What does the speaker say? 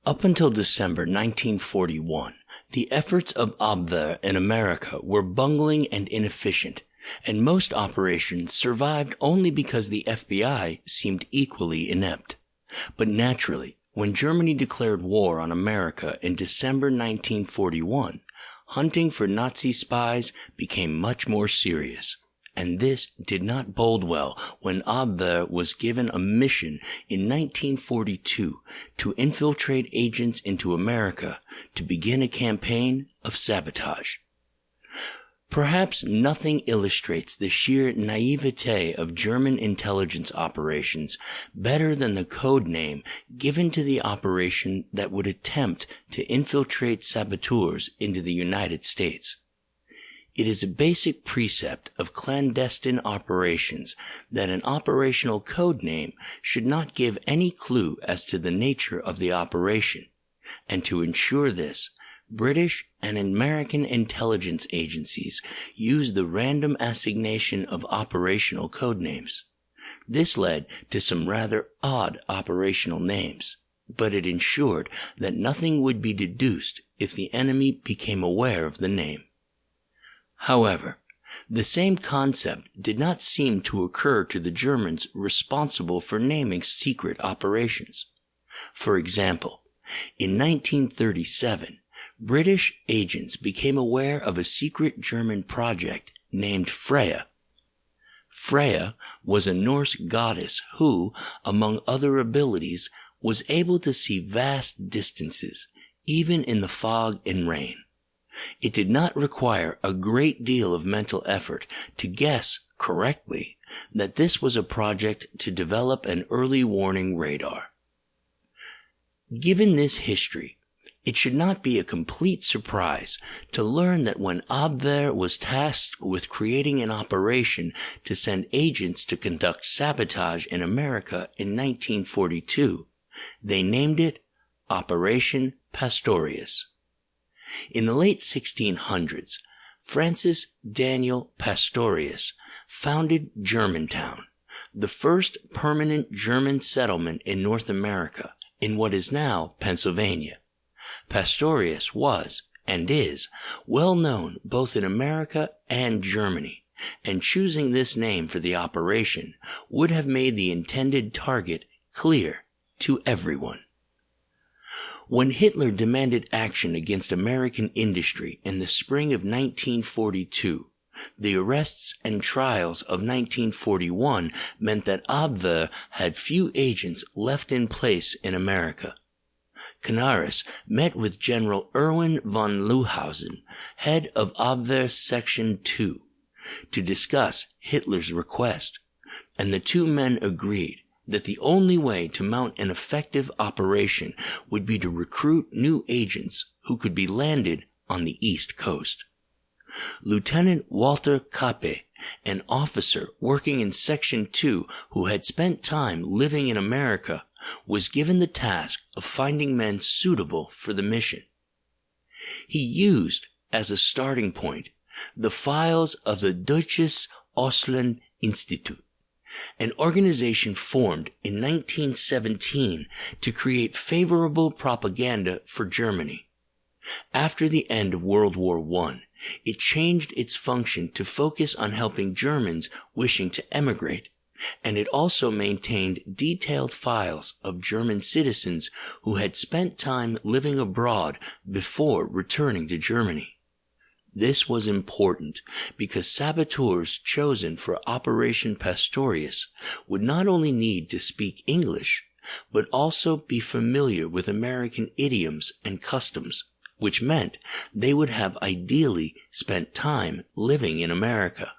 Up until December 1941, the efforts of Abwehr in America were bungling and inefficient, and most operations survived only because the FBI seemed equally inept. But naturally, when Germany declared war on America in December 1941, hunting for Nazi spies became much more serious. And this did not bode well when Abwehr was given a mission in 1942 to infiltrate agents into America to begin a campaign of sabotage. Perhaps nothing illustrates the sheer naivete of German intelligence operations better than the code name given to the operation that would attempt to infiltrate saboteurs into the United States. It is a basic precept of clandestine operations that an operational code name should not give any clue as to the nature of the operation, and to ensure this, British and American intelligence agencies use the random assignation of operational code names. This led to some rather odd operational names, but it ensured that nothing would be deduced if the enemy became aware of the name. However, the same concept did not seem to occur to the Germans responsible for naming secret operations. For example, in 1937, British agents became aware of a secret German project named Freya. Freya was a Norse goddess who, among other abilities, was able to see vast distances, even in the fog and rain. It did not require a great deal of mental effort to guess correctly that this was a project to develop an early warning radar. Given this history, it should not be a complete surprise to learn that when Abwehr was tasked with creating an operation to send agents to conduct sabotage in America in 1942, they named it Operation Pastorius. In the late 1600s, Francis Daniel Pastorius founded Germantown, the first permanent German settlement in North America, in what is now Pennsylvania. Pastorius was, and is, well known both in America and Germany, and choosing this name for the operation would have made the intended target clear to everyone. When Hitler demanded action against American industry in the spring of 1942, the arrests and trials of 1941 meant that Abwehr had few agents left in place in America. Canaris met with General Erwin von Leuhausen, head of Abwehr Section 2, to discuss Hitler's request, and the two men agreed that the only way to mount an effective operation would be to recruit new agents who could be landed on the East Coast. Lieutenant Walter Kappe, an officer working in Section 2 who had spent time living in America, was given the task of finding men suitable for the mission. He used, as a starting point, the files of the Deutsches Ausland Institut, an organization formed in 1917 to create favorable propaganda for Germany. After the end of World War I, it changed its function to focus on helping Germans wishing to emigrate, and it also maintained detailed files of German citizens who had spent time living abroad before returning to Germany. This was important because saboteurs chosen for Operation Pastorius would not only need to speak English, but also be familiar with American idioms and customs, which meant they would have ideally spent time living in America.